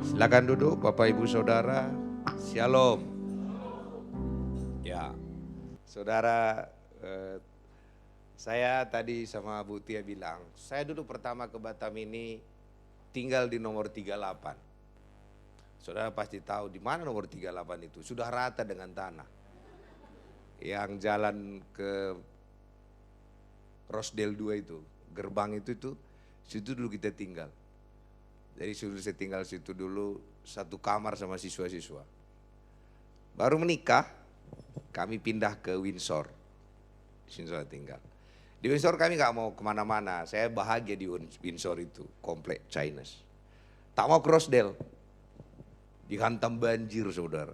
Silakan duduk Bapak Ibu Saudara. Shalom. Ya, Saudara, saya tadi sama Bu Tia bilang, saya dulu pertama ke Batam ini tinggal di nomor 38. Saudara pasti tahu di mana nomor 38 itu, sudah rata dengan tanah. Yang jalan ke Rosdale 2 itu, gerbang itu situ dulu kita tinggal. Jadi sudah saya tinggal situ dulu, satu kamar sama siswa-siswa. Baru menikah, kami pindah ke Windsor. Di sini saya tinggal. Di Windsor kami gak mau kemana-mana, saya bahagia di Windsor itu, komplek Chinese. Tak mau ke Rochdale, dihantam banjir saudara.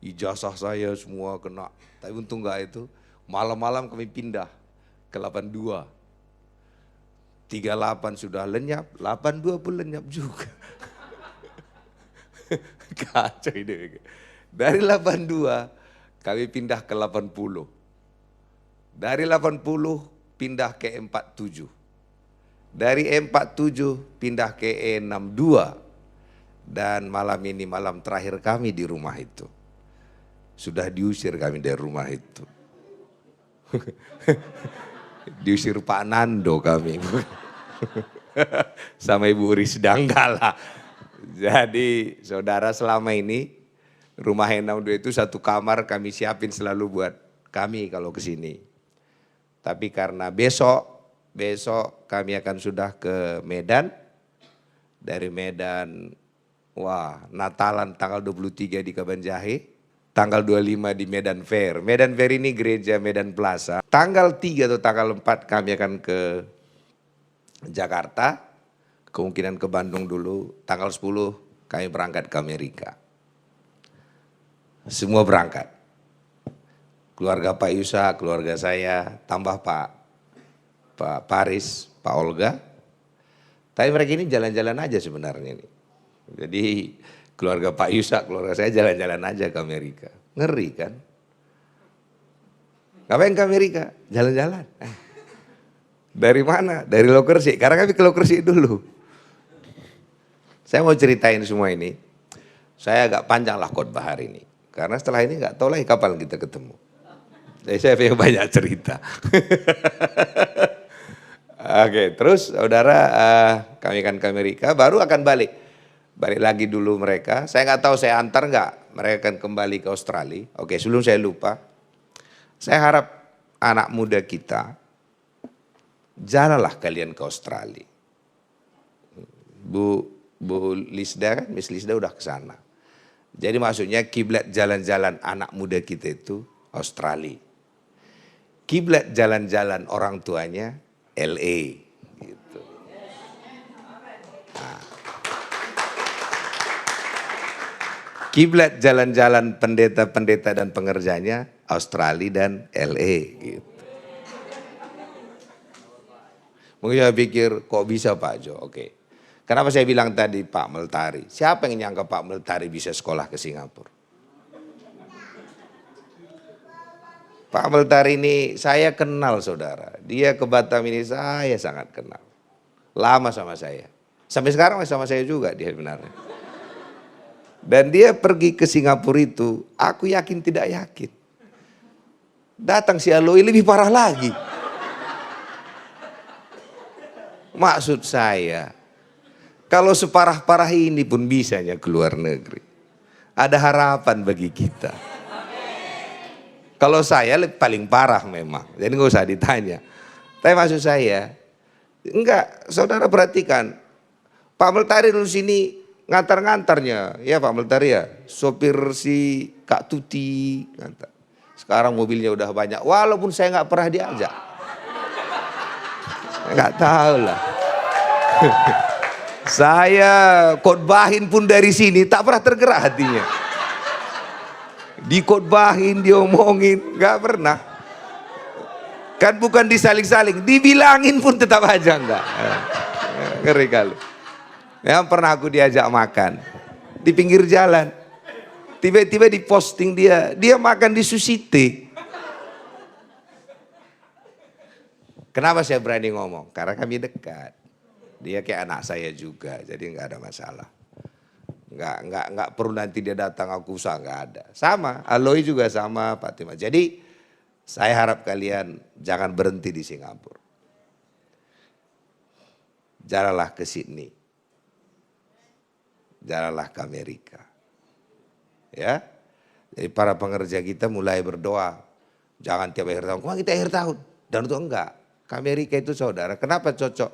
Ijazah saya semua kena, tapi untung gak itu. Malam-malam kami pindah ke 82. 38 sudah lenyap, 82 pun lenyap juga. Kacau ini. Dari 82 kami pindah ke 80. Dari 80 pindah ke 47. Dari 47 pindah ke 62. Dan malam ini malam terakhir kami di rumah itu. Sudah diusir kami dari rumah itu. Diusir Pak Nando kami. Sama Ibu Risda enggak lah. Jadi saudara selama ini rumah N62 itu satu kamar kami siapin selalu buat kami kalau ke sini. Tapi karena besok kami akan sudah ke Medan. Dari Medan, wah Natalan tanggal 23 di Kabanjahe. Tanggal 25 di Medan Fair. Medan Fair ini gereja Medan Plaza. Tanggal 3 atau tanggal 4 kami akan ke Jakarta, kemungkinan ke Bandung dulu, tanggal 10 kami berangkat ke Amerika. Semua berangkat. Keluarga Pak Yusa, keluarga saya, tambah Pak Paris, Pak Olga. Tapi mereka ini jalan-jalan aja sebenarnya ini. Jadi keluarga Pak Yusa, keluarga saya jalan-jalan aja ke Amerika. Ngeri kan? Ngapain ke Amerika? Jalan-jalan. Dari mana? Dari Lokersik. Karena kami ke Lokersik dulu. Saya mau ceritain semua ini. Saya agak panjang lah khotbah hari ini. Karena setelah ini nggak tahu lagi kapan kita ketemu. Jadi saya pengen banyak cerita. Oke, terus saudara kami akan ke Amerika, baru akan balik. Balik lagi dulu mereka. Saya nggak tahu saya antar nggak. Mereka akan kembali ke Australia. Oke, sebelum saya lupa. Saya harap anak muda kita, jalanlah kalian ke Australia. Bu Lisda kan, Miss Lisda udah ke sana. Jadi maksudnya kiblat jalan-jalan anak muda kita itu Australia. Kiblat jalan-jalan orang tuanya LA gitu. Nah. Kiblat jalan-jalan pendeta-pendeta dan pengerjanya Australia dan LA gitu. Mungkin saya pikir kok bisa Pak Jo, oke. Kenapa saya bilang tadi Pak Meltari? Siapa yang nyangka Pak Meltari bisa sekolah ke Singapura? Pak Meltari ini saya kenal saudara. Dia ke Batam ini saya sangat kenal. Lama sama saya. Sampai sekarang masih sama saya juga dia sebenarnya. Dan dia pergi ke Singapura itu, aku yakin tidak yakin. Datang si Aloi lebih parah lagi. Maksud saya, kalau separah-parah ini pun bisanya keluar negeri. Ada harapan bagi kita. Kalau saya paling parah memang, jadi nggak usah ditanya. Tapi maksud saya, enggak, saudara perhatikan. Pak Meltari dulu sini ngantar-ngantarnya, ya Pak Meltari ya, sopir si Kak Tuti. Ngantar. Sekarang mobilnya udah banyak, walaupun saya nggak pernah diajak. Nggak tahu lah. Saya khotbahin pun dari sini tak pernah tergerak hatinya. Dikhotbahin, diomongin, nggak pernah. Kan bukan disaling-saling, dibilangin pun tetap aja enggak. Ngeri kali. Yang pernah aku diajak makan di pinggir jalan. Tiba-tiba diposting dia makan di Susite. Kenapa saya berani ngomong? Karena kami dekat. Dia kayak anak saya juga, jadi nggak ada masalah. Nggak perlu nanti dia datang aku usah, nggak ada. Sama, Aloy juga sama, Pak Timah. Jadi saya harap kalian jangan berhenti di Singapura. Jalanlah ke Sydney. Jalanlah ke Amerika. Ya. Jadi para pengerja kita mulai berdoa. Jangan tiap akhir tahun, kemana kita akhir tahun? Dan itu enggak. Ke Amerika itu saudara, kenapa cocok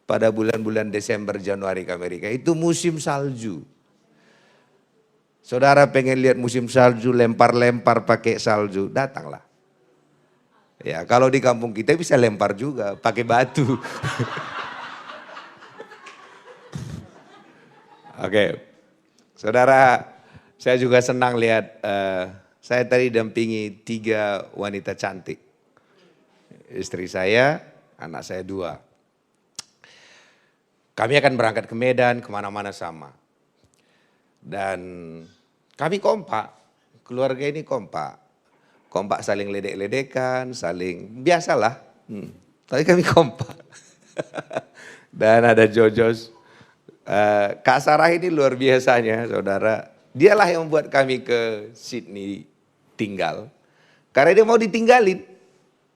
pada bulan-bulan Desember, Januari ke Amerika? Itu musim salju. Saudara pengen lihat musim salju, lempar-lempar pakai salju, datanglah. Ya, kalau di kampung kita bisa lempar juga, pakai batu. Oke, saudara, saya juga senang lihat, saya tadi dampingi 3 wanita cantik. Istri saya, anak saya 2. Kami akan berangkat ke Medan, kemana-mana sama. Dan kami kompak, keluarga ini kompak. Kompak saling ledek-ledekan, saling, biasalah. Tapi kami kompak. Dan ada Jojos. Kak Sarah ini luar biasanya saudara. Dialah yang membuat kami ke Sydney tinggal. Karena dia mau ditinggalin.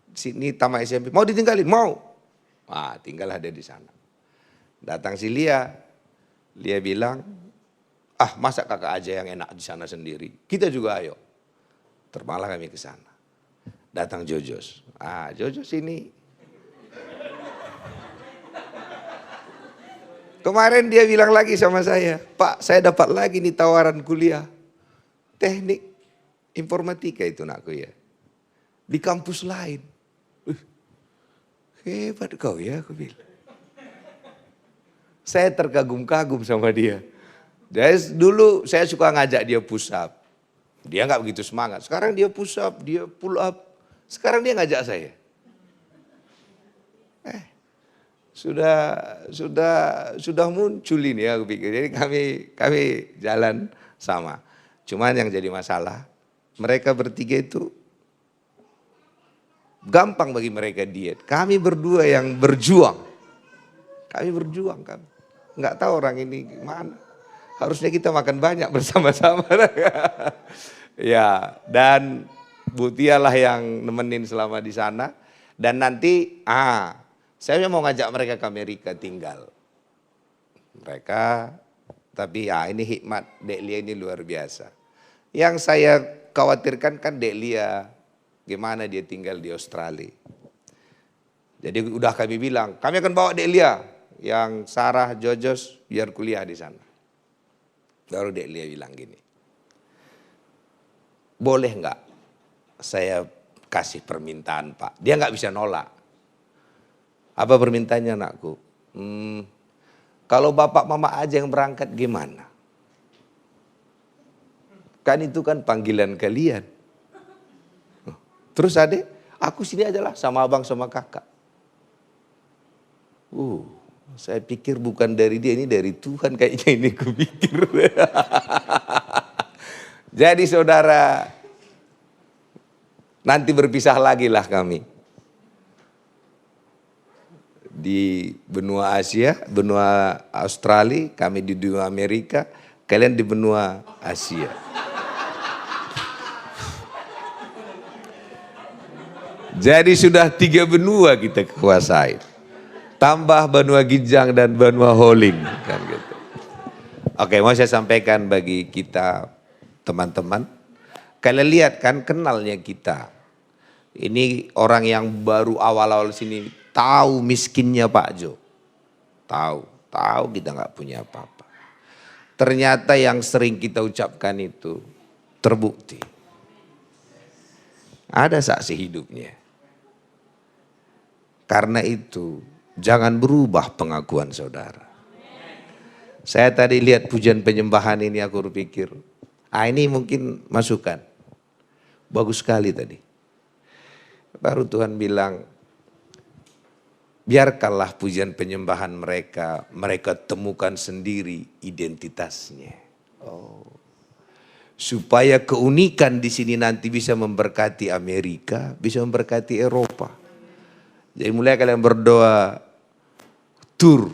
Sydney tamat SMP, mau ditinggalin, mau. Wah, tinggallah dia di sana. Datang si Lia bilang, masa kakak aja yang enak di sana sendiri. Kita juga ayo. Terbanglah kami ke sana. Datang Jojos. Jojos ini. Kemarin dia bilang lagi sama saya, Pak, saya dapat lagi nih tawaran kuliah. Teknik informatika itu nakku ya. Di kampus lain. Hebat kau ya, aku bilang. Saya terkagum-kagum sama dia. Jadi dulu saya suka ngajak dia push up. Dia nggak begitu semangat. Sekarang dia push up, dia pull up. Sekarang dia ngajak saya. Sudah muncul ini ya, aku pikir. Jadi kami jalan sama. Cuman yang jadi masalah, mereka bertiga itu gampang bagi mereka diet. Kami berdua yang berjuang. Kami berjuang kan. Nggak tahu orang ini gimana. Harusnya kita makan banyak bersama-sama. Ya, dan Bu Tia lah yang nemenin selama di sana. Dan nanti, saya mau ngajak mereka ke Amerika tinggal. Mereka, tapi ini hikmat Dek Lia ini luar biasa. Yang saya khawatirkan kan Dek Lia, gimana dia tinggal di Australia. Jadi udah kami bilang, kami akan bawa Dek Lia. Yang Sarah, Jojos, biar kuliah di sana. Baru Dek Lia bilang gini, boleh nggak saya kasih permintaan Pak? Dia nggak bisa nolak. Apa permintaannya anakku? Kalau bapak mama aja yang berangkat gimana? Kan itu kan panggilan kalian. Terus adek, aku sini aja lah sama abang sama kakak. Saya pikir bukan dari dia, ini dari Tuhan kayaknya ini kupikir. Jadi saudara, nanti berpisah lagi lah kami. Di benua Asia, benua Australia, kami di benua Amerika, kalian di benua Asia. Jadi sudah 3 benua kita kuasai. Tambah benua Gijang dan benua Holing. Kan gitu. Oke, mau saya sampaikan bagi kita teman-teman. Kalian lihat kan kenalnya kita. Ini orang yang baru awal-awal sini tahu miskinnya Pak Jo. Tahu kita nggak punya apa-apa. Ternyata yang sering kita ucapkan itu terbukti. Ada saksi hidupnya. Karena itu jangan berubah pengakuan saudara. Saya tadi lihat pujian penyembahan ini aku berpikir, ini mungkin masukan. Bagus sekali tadi. Baru Tuhan bilang, biarkanlah pujian penyembahan mereka temukan sendiri identitasnya. Supaya keunikan di sini nanti bisa memberkati Amerika, bisa memberkati Eropa. Jadi mulai kalian berdoa, tur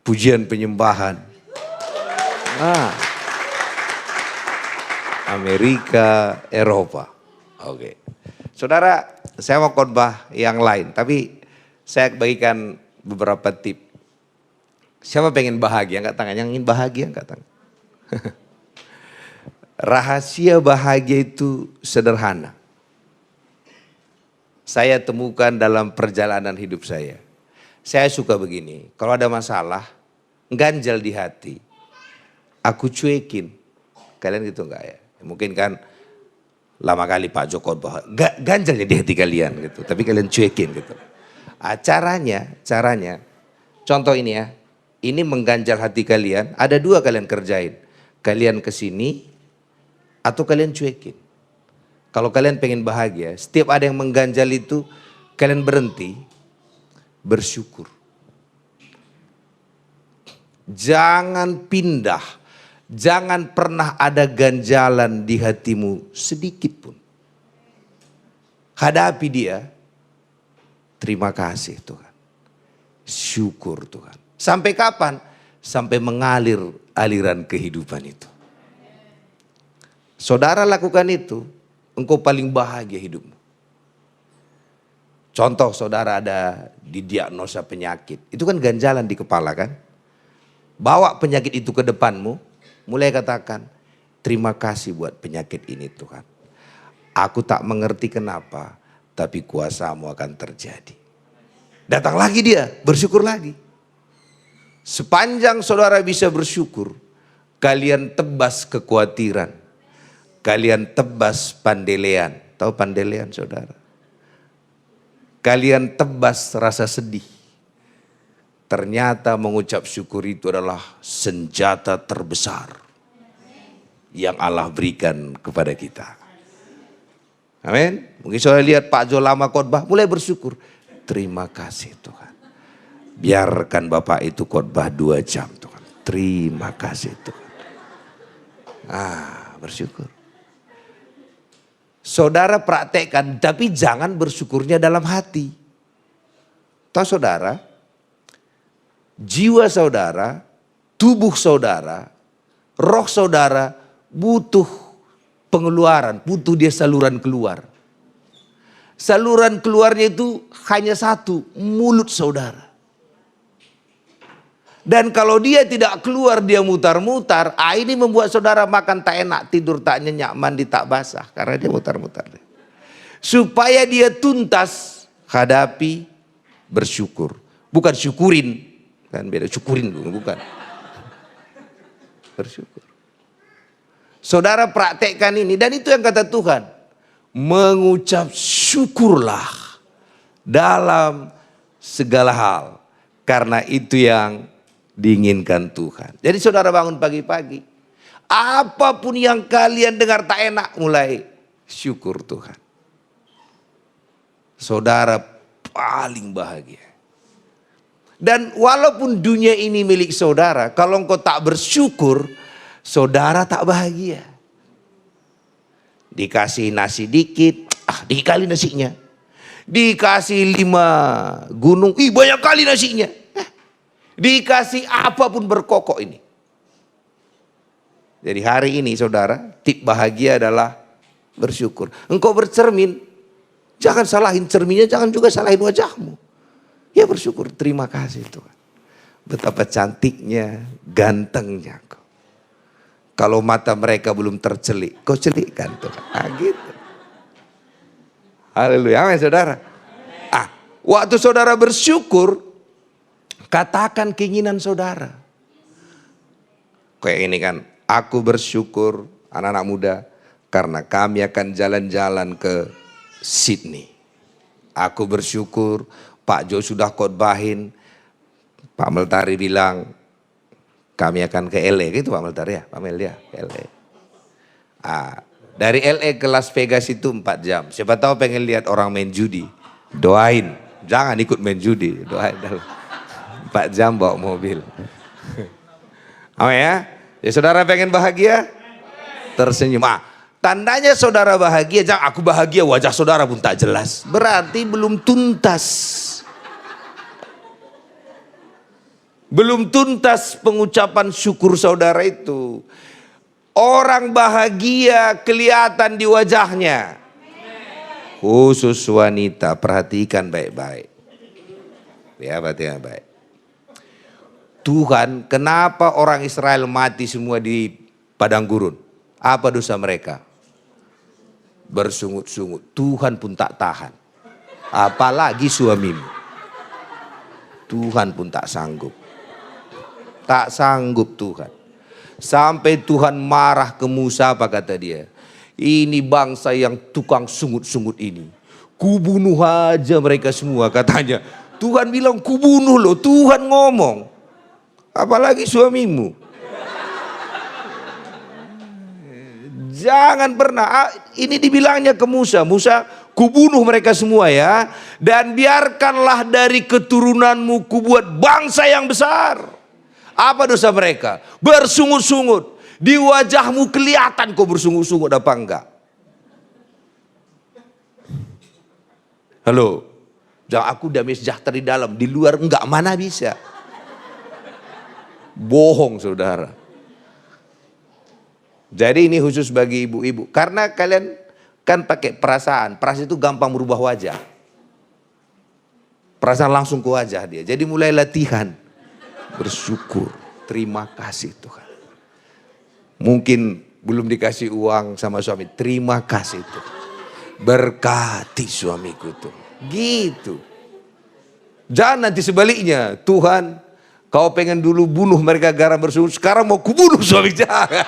pujian penyembahan. Amerika, Eropa. Oke. Saudara, saya mau khotbah yang lain, tapi saya bagikan beberapa tip. Siapa pengen bahagia? Angkat tangan. Yang ingin bahagia angkat tangan. Rahasia bahagia itu sederhana. Saya temukan dalam perjalanan hidup saya. Saya suka begini, kalau ada masalah, ganjal di hati, aku cuekin. Kalian gitu enggak ya? Mungkin kan lama kali Pak Joko ganjalnya di hati kalian gitu, tapi kalian cuekin gitu. Caranya, contoh ini ya, ini mengganjal hati kalian, ada dua kalian kerjain. Kalian kesini atau kalian cuekin. Kalau kalian pengen bahagia, setiap ada yang mengganjal itu, kalian berhenti, bersyukur. Jangan pindah, jangan pernah ada ganjalan di hatimu sedikit pun. Hadapi dia, terima kasih Tuhan. Syukur Tuhan. Sampai kapan? Sampai mengalir aliran kehidupan itu. Saudara lakukan itu, engkau paling bahagia hidupmu. Contoh saudara ada didiagnosa penyakit. Itu kan ganjalan di kepala kan. Bawa penyakit itu ke depanmu. Mulai katakan, terima kasih buat penyakit ini Tuhan. Aku tak mengerti kenapa, tapi kuasamu akan terjadi. Datang lagi dia, bersyukur lagi. Sepanjang saudara bisa bersyukur, kalian tebas kekhawatiran. Kalian tebas pandelean. Tahu pandelean saudara? Kalian tebas rasa sedih. Ternyata mengucap syukur itu adalah senjata terbesar yang Allah berikan kepada kita. Amin. Mungkin saudara lihat Pak Jo lama khotbah, mulai bersyukur. Terima kasih Tuhan. Biarkan Bapak itu khotbah 2 jam Tuhan. Terima kasih Tuhan. Bersyukur. Saudara praktekkan, tapi jangan bersyukurnya dalam hati. Tahu saudara, jiwa saudara, tubuh saudara, roh saudara butuh pengeluaran, butuh dia saluran keluar. Saluran keluarnya itu hanya satu, mulut saudara. Dan kalau dia tidak keluar, dia mutar-mutar. Ini membuat saudara makan tak enak, tidur tak nyenyak, mandi tak basah. Karena dia mutar-mutar. Supaya dia tuntas, hadapi, bersyukur. Bukan syukurin. Kan beda, syukurin bukan. Bersyukur. Saudara praktekkan ini. Dan itu yang kata Tuhan. Mengucap syukurlah dalam segala hal. Karena itu yang diinginkan Tuhan. Jadi saudara bangun pagi-pagi, apapun yang kalian dengar tak enak, mulai syukur Tuhan. Saudara paling bahagia. Dan walaupun dunia ini milik saudara, kalau engkau tak bersyukur, saudara tak bahagia. Dikasih nasi dikit, dikali nasinya. Dikasih 5 gunung, banyak kali nasinya. Dikasih apapun berkokok ini. Jadi hari ini saudara, tip bahagia adalah bersyukur. Engkau bercermin, jangan salahin cerminnya, jangan juga salahin wajahmu. Ya bersyukur, terima kasih Tuhan. Betapa cantiknya, gantengnya kau. Kalau mata mereka belum tercelik, kau celikkan Tuhan. Gitu. Haleluya, amin saudara. Waktu saudara bersyukur, katakan keinginan saudara. Kayak ini kan, aku bersyukur anak-anak muda karena kami akan jalan-jalan ke Sydney. Aku bersyukur Pak Jo sudah khotbahin, Pak Meltari bilang kami akan ke LA gitu Pak Meltari ya, Pak Mel ya, LA. Dari LA ke Las Vegas itu 4 jam. Siapa tahu pengen lihat orang main judi, doain, jangan ikut main judi, doain dalam 4 jam bawa mobil. Amin ya. Ya saudara pengen bahagia? Tersenyum. Tandanya saudara bahagia, jangan aku bahagia wajah saudara pun tak jelas. Berarti belum tuntas. Belum tuntas pengucapan syukur saudara itu. Orang bahagia kelihatan di wajahnya. Khusus wanita, perhatikan baik-baik. Ya, perhatikan baik. Tuhan, kenapa orang Israel mati semua di padang gurun? Apa dosa mereka? Bersungut-sungut. Tuhan pun tak tahan. Apalagi suamimu. Tuhan pun tak sanggup. Tak sanggup Tuhan. Sampai Tuhan marah ke Musa, apa kata dia? Ini bangsa yang tukang sungut-sungut ini. Kubunuh aja mereka semua katanya. Tuhan bilang kubunuh loh, Tuhan ngomong. Apalagi suamimu. Jangan pernah, ini dibilangnya ke Musa. Musa, kubunuh mereka semua ya. Dan biarkanlah dari keturunanmu kubuat bangsa yang besar. Apa dosa mereka? Bersungut-sungut. Di wajahmu kelihatan kau bersungut-sungut apa enggak? Halo, jangan aku damai sejahtera di dalam, di luar enggak, mana bisa? Bohong saudara. Jadi ini khusus bagi ibu-ibu. Karena kalian kan pakai perasaan. Perasaan itu gampang merubah wajah. Perasaan langsung ke wajah dia. Jadi mulai latihan. Bersyukur. Terima kasih Tuhan. Mungkin belum dikasih uang sama suami. Terima kasih Tuhan. Berkati suamiku tuh. Gitu. Jangan nanti sebaliknya. Tuhan, kau pengen dulu bunuh mereka gara bersungut, sekarang mau kubunuh suami, jangan.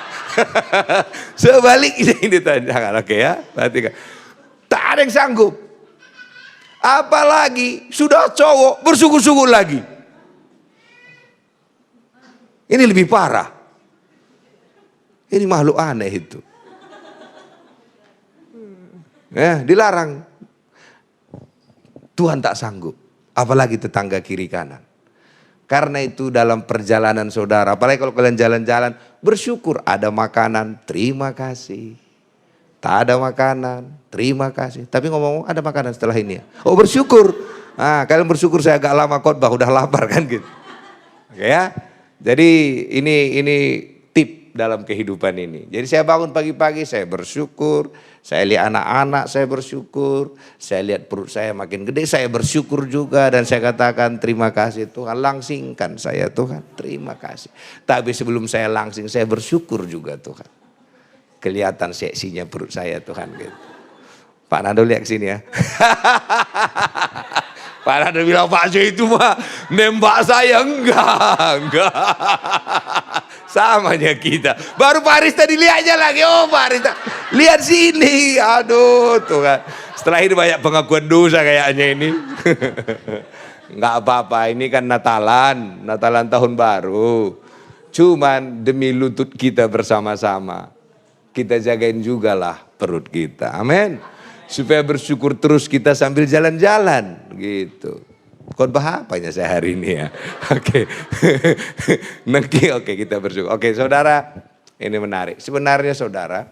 Sebaliknya ini jangan, oke ya. Perhatikan. Tak ada yang sanggup. Apalagi sudah cowok bersungut-sungut lagi. Ini lebih parah. Ini makhluk aneh itu. Dilarang. Tuhan tak sanggup. Apalagi tetangga kiri kanan. Karena itu dalam perjalanan saudara, apalagi kalau kalian jalan-jalan, bersyukur ada makanan, terima kasih. Tak ada makanan, terima kasih. Tapi ngomong ada makanan setelah ini ya. Oh bersyukur. Nah, kalian bersyukur saya agak lama khotbah, udah lapar kan gitu. Oke ya. Jadi ini tip dalam kehidupan ini. Jadi saya bangun pagi-pagi, saya bersyukur. Saya lihat anak-anak, saya bersyukur. Saya lihat perut saya makin gede, saya bersyukur juga. Dan saya katakan terima kasih Tuhan, langsingkan saya Tuhan, terima kasih. Tapi sebelum saya langsing, saya bersyukur juga Tuhan. Kelihatan seksinya perut saya Tuhan. Gitu. Pak Nando lihat sini ya. Pak Nando bilang, Pak Jo itu mah nembak saya. Enggak. Samanya kita. Baru Pak Aris tadi lihatnya lagi. Oh Pak Aris, lihat sini. Aduh Tuhan. Setelah ini banyak pengakuan dosa kayaknya ini. Enggak apa-apa, ini kan Natalan tahun baru. Cuman demi lutut kita bersama-sama. Kita jagain juga lah perut kita. Amin. Supaya bersyukur terus kita sambil jalan-jalan gitu. Khotbah apanya saya hari ini ya? Oke. Nanti oke kita bersyukur. Oke saudara, ini menarik. Sebenarnya saudara,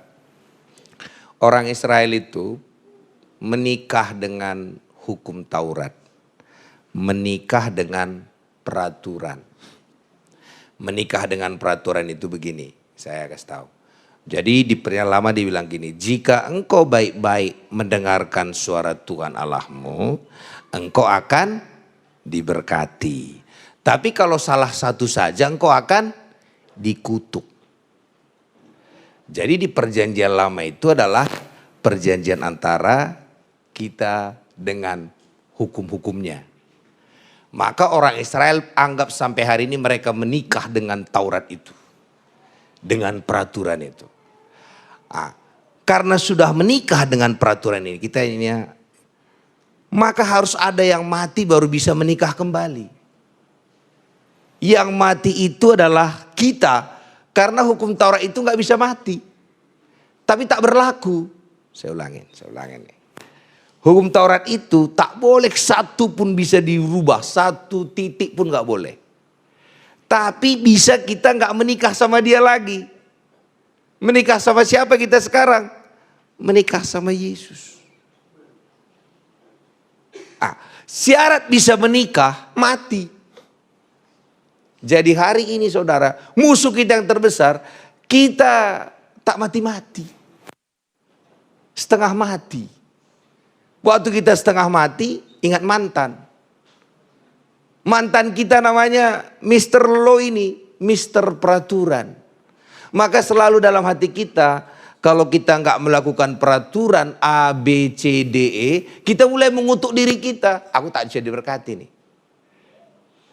orang Israel itu menikah dengan hukum Taurat. Menikah dengan peraturan. Menikah dengan peraturan itu begini, saya kasih tahu. Jadi di Perjanjian Lama dibilang gini, jika engkau baik-baik mendengarkan suara Tuhan Allahmu, engkau akan diberkati. Tapi kalau salah satu saja engkau akan dikutuk. Jadi di Perjanjian Lama itu adalah perjanjian antara kita dengan hukum-hukumnya. Maka orang Israel anggap sampai hari ini mereka menikah dengan Taurat itu. Dengan peraturan itu. Karena sudah menikah dengan peraturan ini, kita ini ya, maka harus ada yang mati baru bisa menikah kembali. Yang mati itu adalah kita, karena hukum Taurat itu nggak bisa mati, tapi tak berlaku. Saya ulangin nih. Hukum Taurat itu tak boleh satu pun bisa dirubah, satu titik pun nggak boleh. Tapi bisa kita nggak menikah sama dia lagi. Menikah sama siapa kita sekarang? Menikah sama Yesus. Syarat bisa menikah, mati. Jadi hari ini saudara, musuh kita yang terbesar, kita tak mati-mati. Setengah mati. Waktu kita setengah mati, ingat mantan. Mantan kita namanya Mr. Law ini, Mr. Peraturan. Maka selalu dalam hati kita, kalau kita nggak melakukan peraturan A, B, C, D, E, kita mulai mengutuk diri kita. Aku tak bisa diberkati nih.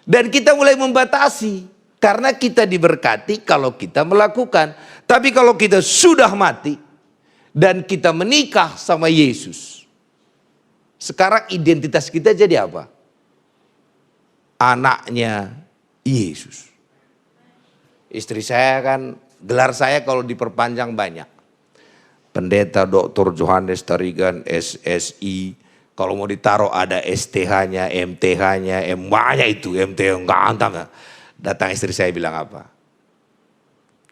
Dan kita mulai membatasi. Karena kita diberkati kalau kita melakukan. Tapi kalau kita sudah mati dan kita menikah sama Yesus. Sekarang identitas kita jadi apa? Anaknya Yesus. Istri saya kan, gelar saya kalau diperpanjang banyak. Pendeta Dr. Johannes Tarigan, SSI. Kalau mau ditaruh ada STH-nya, MTH-nya, banyak itu, MTH enggak antam. Datang istri saya bilang apa?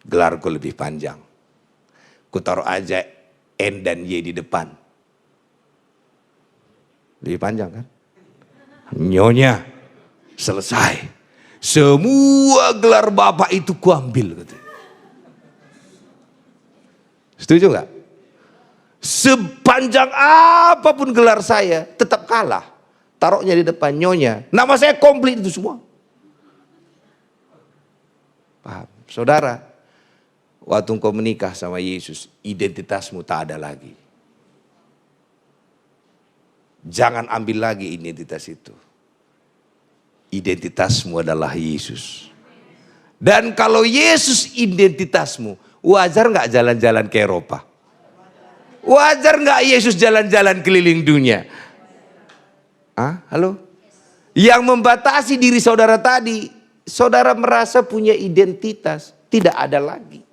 Gelarku lebih panjang. Ku taruh aja N dan Y di depan. Lebih panjang kan? Nyonya. Selesai. Semua gelar bapak itu kuambil. Setuju gak? Sepanjang apapun gelar saya tetap kalah. Taruhnya di depan nyonya. Nama saya komplit itu semua. Paham? Saudara, waktu engkau menikah sama Yesus, identitasmu tak ada lagi. Jangan ambil lagi identitas itu. Identitasmu adalah Yesus. Dan kalau Yesus identitasmu, wajar nggak jalan-jalan ke Eropa? Wajar nggak Yesus jalan-jalan keliling dunia? Halo? Yang membatasi diri saudara tadi, saudara merasa punya identitas, tidak ada lagi.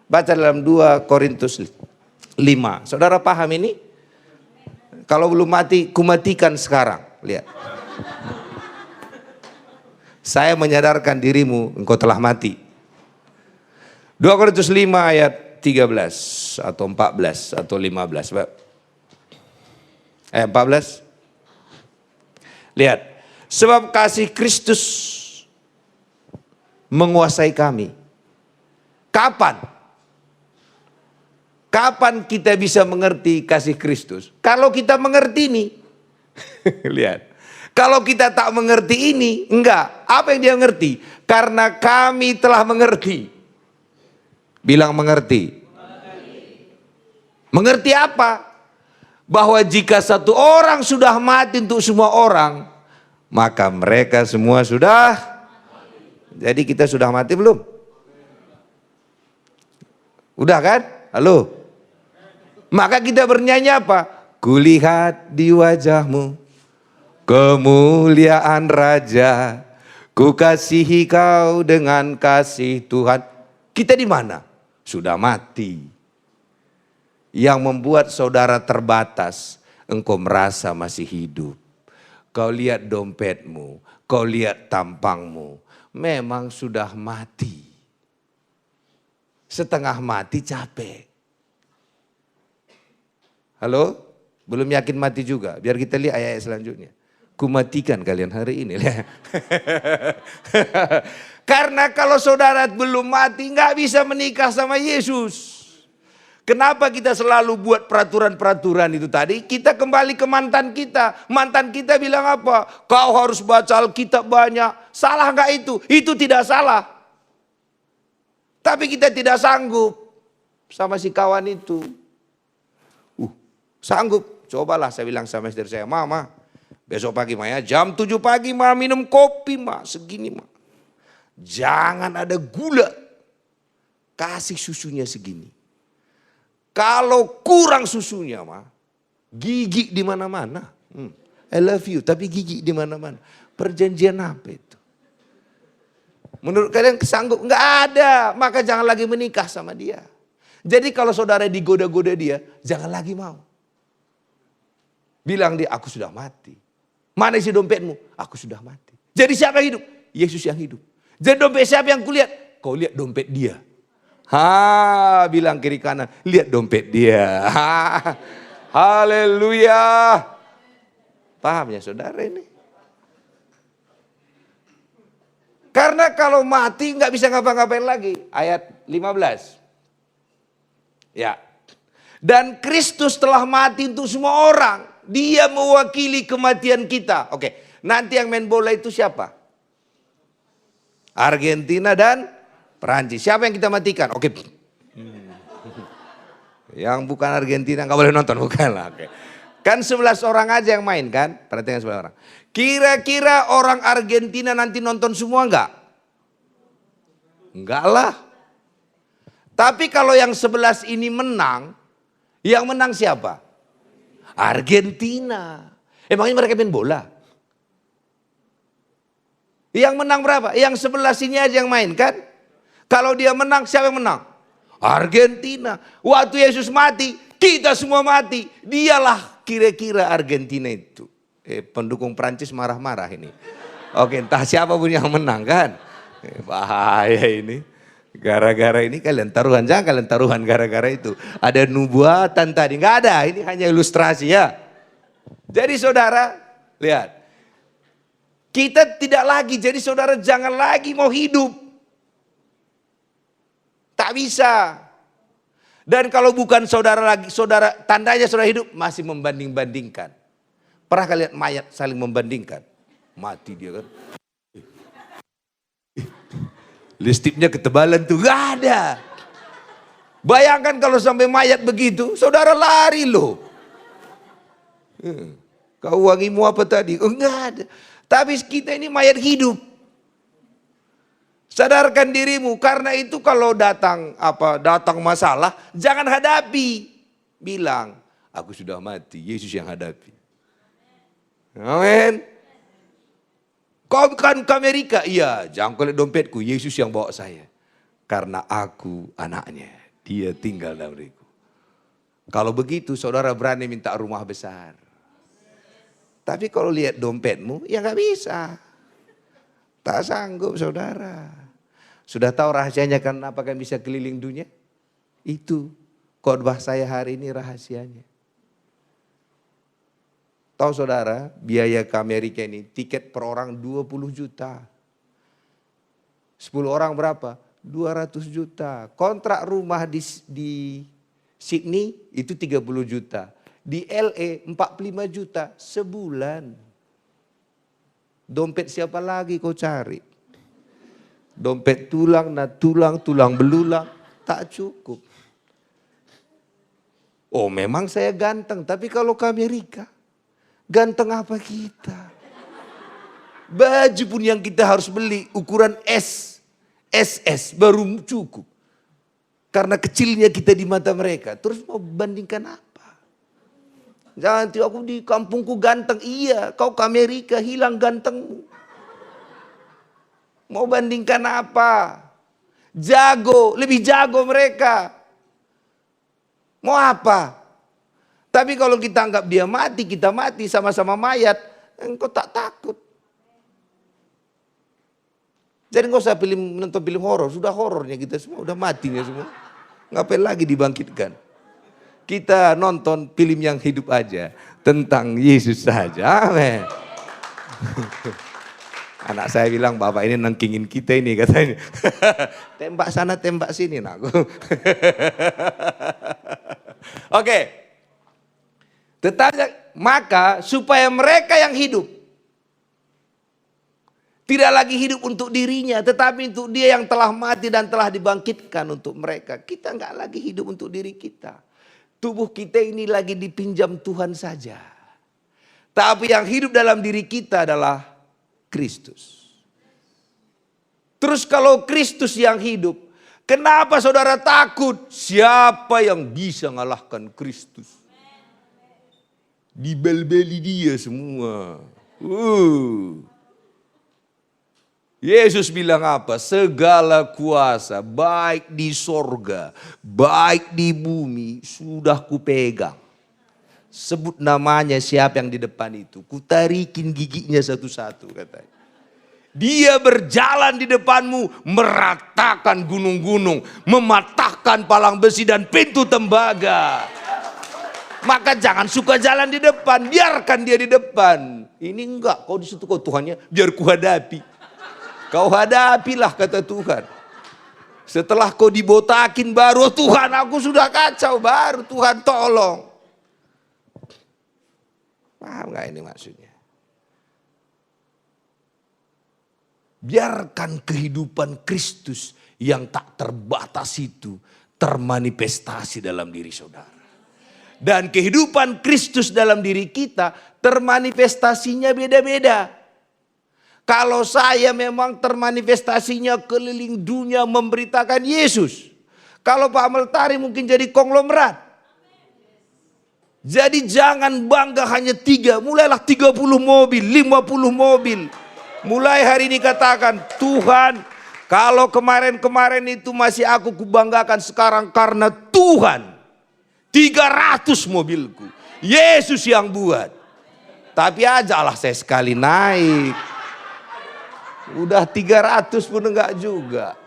Baca dalam 2 Korintus 5. Saudara paham ini? Kalau belum mati, kumatikan sekarang. Lihat. Saya menyadarkan dirimu, engkau telah mati. 2 Korintus 5 ayat 13 atau 14 atau 15. Ayat 14. Lihat. Sebab kasih Kristus menguasai kami. Kapan? Kapan kita bisa mengerti kasih Kristus? Kalau kita mengerti ini. Lihat. Kalau kita tak mengerti ini, enggak. Apa yang dia mengerti? Karena kami telah mengerti. Bilang mengerti. Mengerti apa? Bahwa jika satu orang sudah mati untuk semua orang, maka mereka semua sudah. Jadi kita sudah mati belum? Udah kan? Halo? Maka kita bernyanyi apa? Kulihat di wajahmu kemuliaan Raja, ku kasihi kau dengan kasih Tuhan. Kita di mana? Sudah mati. Yang membuat saudara terbatas, engkau merasa masih hidup. Kau lihat dompetmu, kau lihat tampangmu, memang sudah mati. Setengah mati capek. Halo? Belum yakin mati juga, biar kita lihat ayat-ayat selanjutnya. Kumatikan kalian hari ini. Karena kalau saudara belum mati nggak bisa menikah sama Yesus. Kenapa kita selalu buat peraturan-peraturan itu tadi? Kita kembali ke mantan kita. Mantan kita bilang apa? Kau harus baca Alkitab banyak. Salah nggak itu? Itu tidak salah. Tapi kita tidak sanggup sama si kawan itu. Sanggup. Cobalah saya bilang sama istri saya, Mama. Besok pagi Maya jam 7 pagi minum kopi segini Jangan ada gula. Kasih susunya segini. Kalau kurang susunya gigi di mana-mana. I love you tapi gigi di mana-mana. Perjanjian apa itu? Menurut kalian sanggup? Enggak ada. Maka jangan lagi menikah sama dia. Jadi kalau saudara digoda-goda dia, jangan lagi mau. Bilang dia, aku sudah mati. Mana isi dompetmu? Aku sudah mati. Jadi siapa yang hidup? Yesus yang hidup. Jadi dompet siapa yang kulihat? Kau lihat dompet dia. Bilang kiri kanan, lihat dompet dia. Haleluya. Paham ya saudara ini? Karena kalau mati nggak bisa ngapa-ngapain lagi. Ayat 15. Ya. Dan Kristus telah mati untuk semua orang. Dia mewakili kematian kita. Oke, nanti yang main bola itu siapa? Argentina dan Perancis. Siapa yang kita matikan? Oke. Yang bukan Argentina nggak boleh nonton, bukan lah. Oke. Kan 11 orang aja yang main kan? Perhatikan 11 orang. Kira-kira orang Argentina nanti nonton semua enggak? Enggak lah. Tapi kalau yang 11 ini menang, yang menang siapa? Argentina. Emangnya mereka main bola? Yang menang berapa? Yang 11 ini aja yang main kan? Kalau dia menang, siapa yang menang? Argentina. Waktu Yesus mati, kita semua mati. Dialah kira-kira Argentina itu. Pendukung Prancis marah-marah ini. Oke, entah siapa pun yang menang kan. Bahaya ini. Gara-gara ini kalian taruhan. Jangan kalian taruhan gara-gara itu. Ada nubuatan tadi. Enggak ada, ini hanya ilustrasi ya. Jadi saudara, lihat. Kita tidak lagi, jadi saudara jangan lagi mau hidup. Tak bisa. Dan kalau bukan saudara lagi, saudara tandanya saudara hidup masih membanding-bandingkan. Pernah kalian mayat saling membandingkan? Mati dia kan. Listipnya ketebalan tuh gak ada. Bayangkan kalau sampai mayat begitu, saudara lari loh. Kau wangimu apa tadi? Enggak ada. Tapi kita ini mayat hidup. Sadarkan dirimu, karena itu kalau datang masalah, jangan hadapi. Bilang, aku sudah mati, Yesus yang hadapi. Amin. Kau bukan ke Amerika? Iya, jangan lihat dompetku, Yesus yang bawa saya. Karena aku anaknya, dia tinggal dalam diriku. Kalau begitu saudara berani minta rumah besar. Tapi kalau lihat dompetmu, ya gak bisa. Tak sanggup saudara. Sudah tahu rahasianya kenapa kalian bisa keliling dunia? Itu khotbah saya hari ini rahasianya. Tahu saudara, biaya ke Amerika ini tiket per orang 20 juta. 10 orang berapa? 200 juta. Kontrak rumah di Sydney itu 30 juta. Di LA 45 juta sebulan. Dompet siapa lagi kau cari? Dompet tulang, tulang belulang tak cukup. Oh memang saya ganteng, tapi kalau ke Amerika, ganteng apa kita? Baju pun yang kita harus beli ukuran S, SS baru cukup. Karena kecilnya kita di mata mereka. Terus mau bandingkan apa? Jangan aku di kampungku ganteng. Iya, kau ke Amerika hilang gantengmu. Mau bandingkan apa? Jago, lebih jago mereka. Mau apa? Tapi kalau kita anggap dia mati, kita mati sama-sama mayat, engkau tak takut. Jadi enggak usah nonton film horor, sudah horornya kita semua, udah matinya semua. Ngapain lagi dibangkitkan? Kita nonton film yang hidup aja, tentang Yesus saja. Amin. Anak saya bilang, bapak ini nengkingin kita ini katanya. Tembak sana, tembak sini nak. Oke. Tetapi maka supaya mereka yang hidup tidak lagi hidup untuk dirinya, tetapi untuk dia yang telah mati dan telah dibangkitkan untuk mereka. Kita enggak lagi hidup untuk diri kita. Tubuh kita ini lagi dipinjam Tuhan saja. Tapi yang hidup dalam diri kita adalah Kristus. Terus kalau Kristus yang hidup, kenapa saudara takut? Siapa yang bisa ngalahkan Kristus? Dibel-beli dia semua. Yesus bilang apa? Segala kuasa baik di sorga, baik di bumi sudah kupegang. Sebut namanya siapa yang di depan itu. Kutarikin giginya satu-satu katanya. Dia berjalan di depanmu meratakan gunung-gunung. Mematahkan palang besi dan pintu tembaga. Maka jangan suka jalan di depan. Biarkan dia di depan. Ini enggak, kau disitu kau Tuhannya biar kuhadapi. Kau hadapilah kata Tuhan. Setelah kau dibotakin baru, Tuhan aku sudah kacau, baru Tuhan tolong. Paham gak ini maksudnya? Biarkan kehidupan Kristus yang tak terbatas itu termanifestasi dalam diri saudara. Dan kehidupan Kristus dalam diri kita termanifestasinya beda-beda. Kalau saya memang termanifestasinya keliling dunia memberitakan Yesus. Kalau Pak Meltari mungkin jadi konglomerat. Jadi jangan bangga hanya 3, mulailah 30 mobil, 50 mobil. Mulai hari ini katakan, Tuhan, kalau kemarin-kemarin itu masih aku kubanggakan, sekarang karena Tuhan 300 mobilku, Yesus yang buat. Tapi ajalah saya sekali naik. Udah 300 pun enggak juga.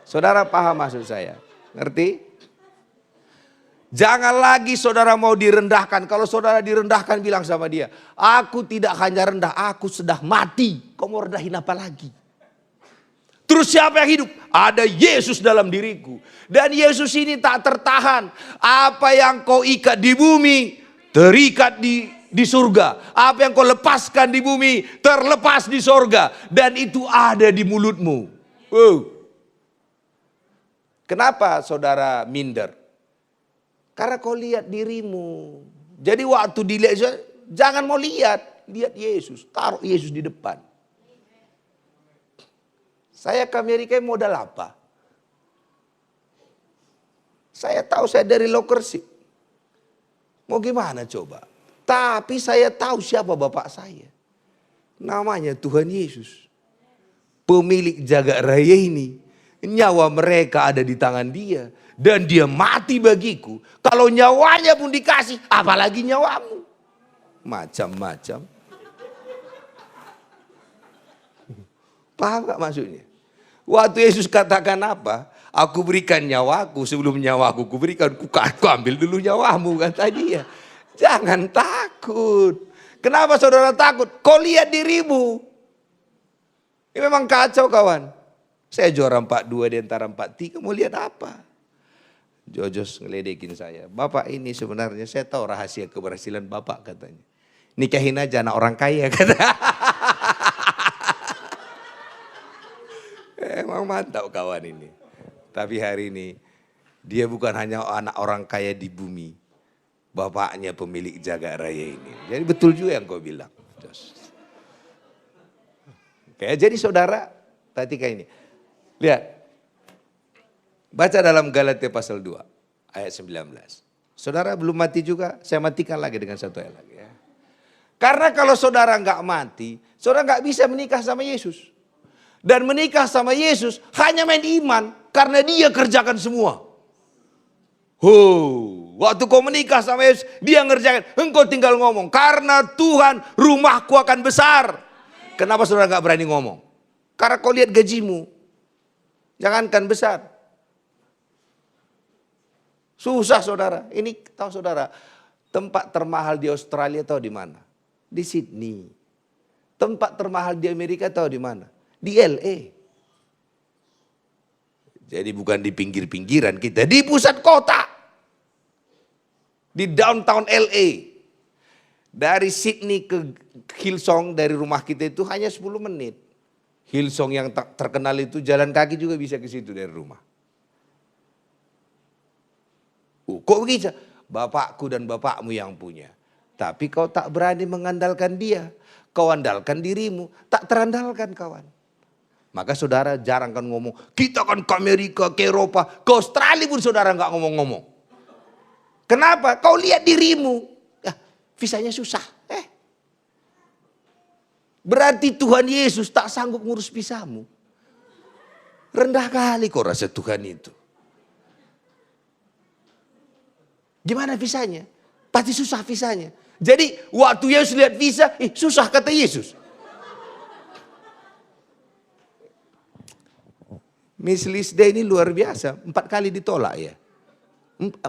Saudara paham maksud saya? Ngerti? Jangan lagi saudara mau direndahkan. Kalau saudara direndahkan bilang sama dia, aku tidak hanya rendah, aku sudah mati. Kau mau rendahin apa lagi? Terus siapa yang hidup? Ada Yesus dalam diriku. Dan Yesus ini tak tertahan. Apa yang kau ikat di bumi, terikat di surga. Apa yang kau lepaskan di bumi, terlepas di surga. Dan itu ada di mulutmu. Kenapa saudara minder? Karena kau lihat dirimu. Jadi waktu dilihat, jangan mau lihat. Lihat Yesus. Taruh Yesus di depan. Saya ke Amerika modal apa? Saya tahu saya dari Lokersi. Mau gimana coba? Tapi saya tahu siapa bapak saya. Namanya Tuhan Yesus. Pemilik jagat raya ini. Nyawa mereka ada di tangan dia. Dan dia mati bagiku. Kalau nyawanya pun dikasih, apalagi nyawamu. Macam-macam. Paham gak maksudnya? Waktu Yesus katakan apa? Aku berikan nyawaku, sebelum nyawaku kuberikan, aku ambil dulu nyawamu, kata dia. Jangan takut. Kenapa saudara takut? Kau lihat dirimu. Ini memang kacau kawan. Saya juara 42 di antara 43, mau lihat apa? Jojos ngeledekin saya. Bapak ini sebenarnya saya tahu rahasia keberhasilan bapak katanya. Nikahin aja anak orang kaya kata. Emang mantap kawan ini. Tapi hari ini dia bukan hanya anak orang kaya di bumi. Bapaknya pemilik jagat raya ini. Jadi betul juga yang kau bilang. Oke, jadi saudara, perhatikan ini. Lihat. Baca dalam Galatia pasal 2 ayat 19. Saudara belum mati juga, saya matikan lagi dengan satu ayat lagi ya. Karena kalau saudara nggak mati, saudara nggak bisa menikah sama Yesus. Dan menikah sama Yesus hanya main iman karena dia kerjakan semua. Waktu kau menikah sama Yesus, dia ngerjakan, engkau tinggal ngomong. Karena Tuhan rumahku akan besar. Kenapa saudara nggak berani ngomong? Karena kau lihat gajimu, jangankan besar. Susah saudara. Ini tahu saudara, tempat termahal di Australia tahu di mana? Di Sydney. Tempat termahal di Amerika tahu di mana? Di LA. Jadi bukan di pinggir-pinggiran kita, di pusat kota. Di downtown LA. Dari Sydney ke Hillsong dari rumah kita itu hanya 10 menit. Hillsong yang terkenal itu jalan kaki juga bisa ke situ dari rumah. Kok begitu? Bapakku dan bapakmu yang punya. Tapi kau tak berani mengandalkan dia. Kau andalkan dirimu. Tak terandalkan kawan. Maka saudara jarang kan ngomong. Kita kan ke Amerika, ke Eropa. Ke Australia pun saudara gak ngomong-ngomong. Kenapa? Kau lihat dirimu. Ya, visanya susah. Berarti Tuhan Yesus tak sanggup ngurus visamu. Rendah kali kau rasa Tuhan itu. Gimana visanya? Pasti susah visanya. Jadi waktu Yesus lihat visa, susah kata Yesus. Miss Lisda ini luar biasa, 4 kali ditolak ya. 4?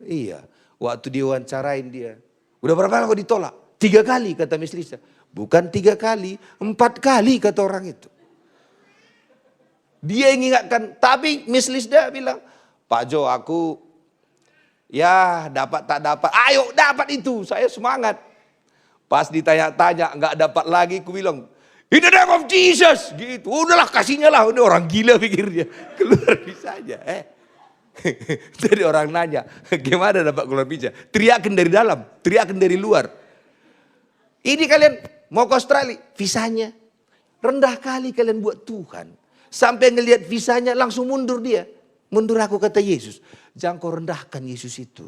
Iya, waktu diwawancarain dia. Udah berapa kali kok ditolak? 3 kali kata Miss Lisda. Bukan 3 kali, 4 kali kata orang itu. Dia yang ingatkan, tapi Miss Lisda bilang, Pak Jo aku ya dapat tak dapat, ayo dapat itu, saya semangat. Pas ditanya-tanya nggak dapat lagi, aku bilang, in the name of Jesus, gitu. Udahlah kasihnya lah, ini orang gila pikirnya, keluar visanya. Jadi orang nanya, gimana dapat keluar visa? Teriakin dari dalam, teriakin dari luar. Ini kalian mau ke Australia, visanya rendah kali kalian buat Tuhan. Sampai ngelihat visanya langsung mundur dia. Mundur aku kata Yesus. Jangan kau rendahkan Yesus itu.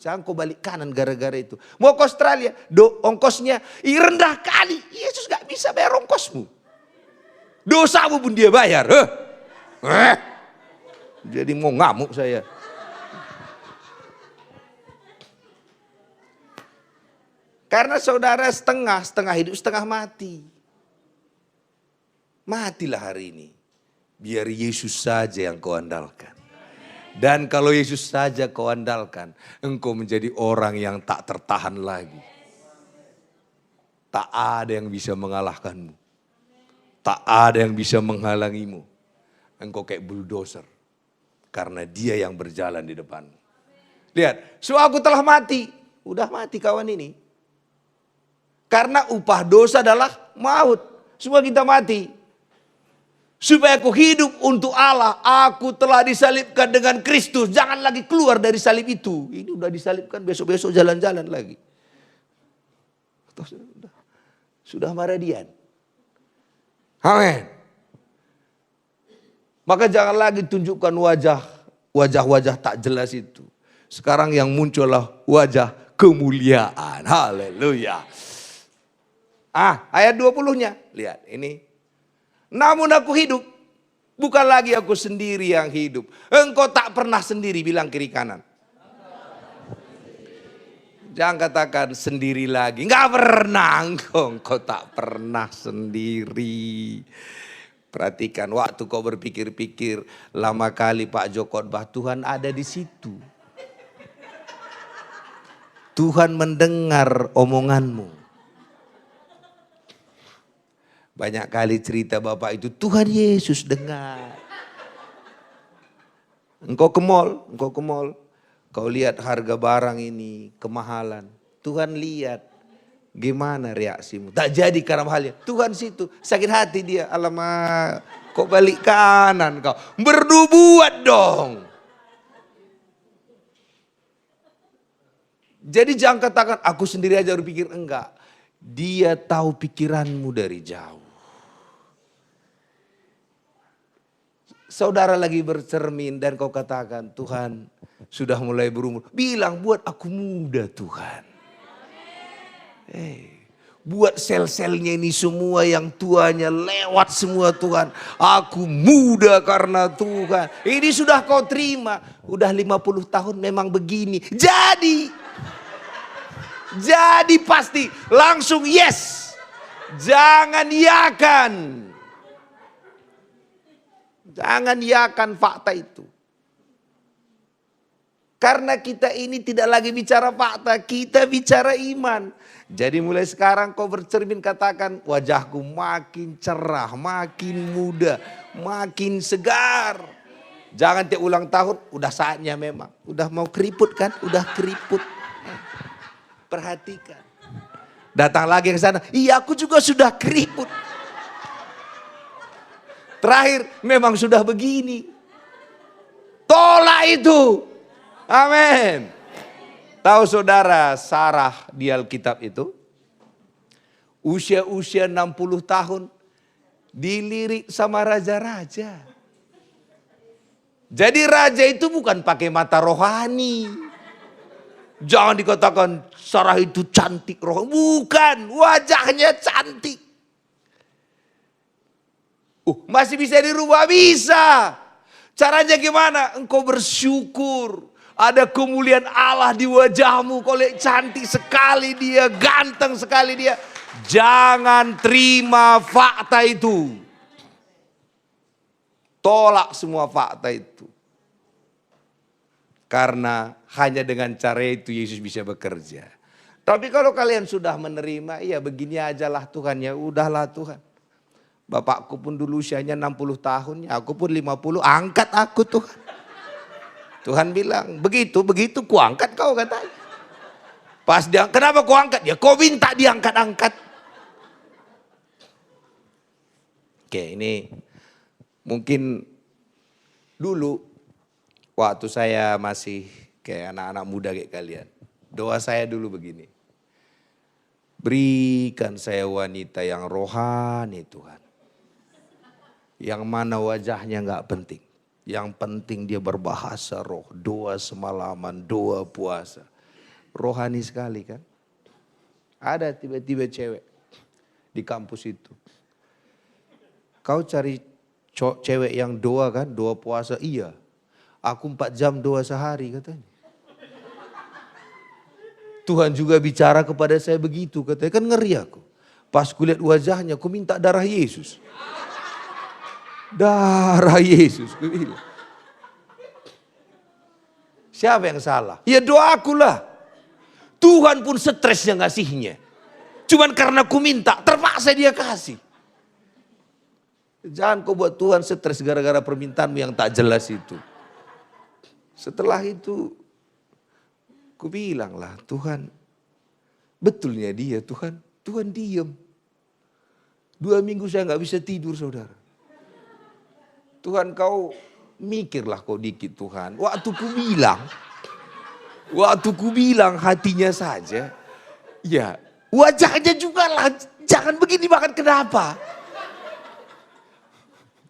Jangan kau balik kanan gara-gara itu. Mau ke Australia, ongkosnya rendah kali. Yesus gak bisa bayar ongkosmu. Dosamu pun dia bayar. Jadi mau ngamuk saya. Karena saudara setengah hidup, setengah mati. Matilah hari ini. Biar Yesus saja yang kau andalkan. Dan kalau Yesus saja kau andalkan, engkau menjadi orang yang tak tertahan lagi. Tak ada yang bisa mengalahkanmu. Tak ada yang bisa menghalangimu. Engkau kayak bulldozer. Karena dia yang berjalan di depan. Lihat, aku telah mati. Udah mati kawan ini. Karena upah dosa adalah maut. Semua kita mati. Supaya aku hidup untuk Allah. Aku telah disalibkan dengan Kristus. Jangan lagi keluar dari salib itu. Ini udah disalibkan, besok-besok jalan-jalan lagi. Sudah maradian. Amin. Maka jangan lagi tunjukkan wajah-wajah tak jelas itu. Sekarang yang muncullah wajah kemuliaan. Haleluya. Ayat 20-nya. Lihat ini. Namun aku hidup. Bukan lagi aku sendiri yang hidup. Engkau tak pernah sendiri. Bilang kiri kanan. Jangan katakan sendiri lagi. Enggak pernah. Engkau tak pernah sendiri. Perhatikan waktu kau berpikir-pikir. Lama kali Pak Jo khotbah. Tuhan ada di situ. Tuhan mendengar omonganmu. Banyak kali cerita Bapak itu, Tuhan Yesus dengar. Engkau ke mall. Kau lihat harga barang ini, kemahalan. Tuhan lihat, gimana reaksimu. Tak jadi karena mahalnya. Tuhan situ, sakit hati dia. Alamak, kok balik kanan kau. Bernubuat dong. Jadi jangan katakan, aku sendiri aja berpikir. Enggak. Dia tahu pikiranmu dari jauh. Saudara lagi bercermin dan kau katakan, Tuhan sudah mulai berumur. Bilang, buat aku muda Tuhan. Buat sel-selnya ini semua yang tuanya lewat semua Tuhan. Aku muda karena Tuhan. Ini sudah kau terima. Udah 50 tahun memang begini. Jadi pasti langsung yes. Jangan iakan. Jangan iakan fakta itu. Karena kita ini tidak lagi bicara fakta, kita bicara iman. Jadi mulai sekarang kau bercermin katakan, wajahku makin cerah, makin muda, makin segar. Jangan tiap ulang tahun, udah saatnya memang. Udah mau keriput kan? Udah keriput. Perhatikan. Datang lagi ke sana, iya aku juga sudah keriput. Terakhir memang sudah begini. Tolak itu. Amin. Tahu saudara Sarah di Alkitab itu? Usia-usia 60 tahun. Dilirik sama raja-raja. Jadi raja itu bukan pakai mata rohani. Jangan dikatakan Sarah itu cantik rohani. Bukan, wajahnya cantik. Masih bisa dirubah? Bisa. Caranya gimana? Engkau bersyukur. Ada kemuliaan Allah di wajahmu. Kau lihat cantik sekali dia, ganteng sekali dia. Jangan terima fakta itu. Tolak semua fakta itu. Karena hanya dengan cara itu Yesus bisa bekerja. Tapi kalau kalian sudah menerima, iya begini ajalah Tuhan, ya udahlah Tuhan. Bapakku pun dulu usianya 60 tahun, ya aku pun 50, angkat aku Tuhan. Tuhan bilang, begitu ku angkat kau katanya. Pas dia, kenapa kau angkat? Ya kau minta diangkat-angkat. Oke, ini mungkin dulu waktu saya masih kayak anak-anak muda kayak kalian. Doa saya dulu begini. Berikan saya wanita yang rohani Tuhan. Yang mana wajahnya gak penting. Yang penting dia berbahasa roh. Doa semalaman, doa puasa. Rohani sekali kan. Ada tiba-tiba cewek di kampus itu. Kau cari cewek yang doa kan, doa puasa. Iya, aku 4 jam doa sehari katanya. Tuhan juga bicara kepada saya begitu katanya, kan ngeri aku. Pas kulihat wajahnya, aku minta darah Yesus. Darah Yesus, aku bilang. Siapa yang salah? Ya doaku lah. Tuhan pun stresnya ngasihnya. Cuman karena ku minta, terpaksa dia kasih. Jangan kau buat Tuhan stres gara-gara permintaanmu yang tak jelas itu. Setelah itu, ku bilang lah Tuhan, betulnya dia Tuhan, Tuhan diam. 2 minggu saya gak bisa tidur saudara. Tuhan kau mikirlah kau dikit Tuhan. Waktu ku bilang hatinya saja, ya wajahnya juga lah, jangan begini makan kenapa?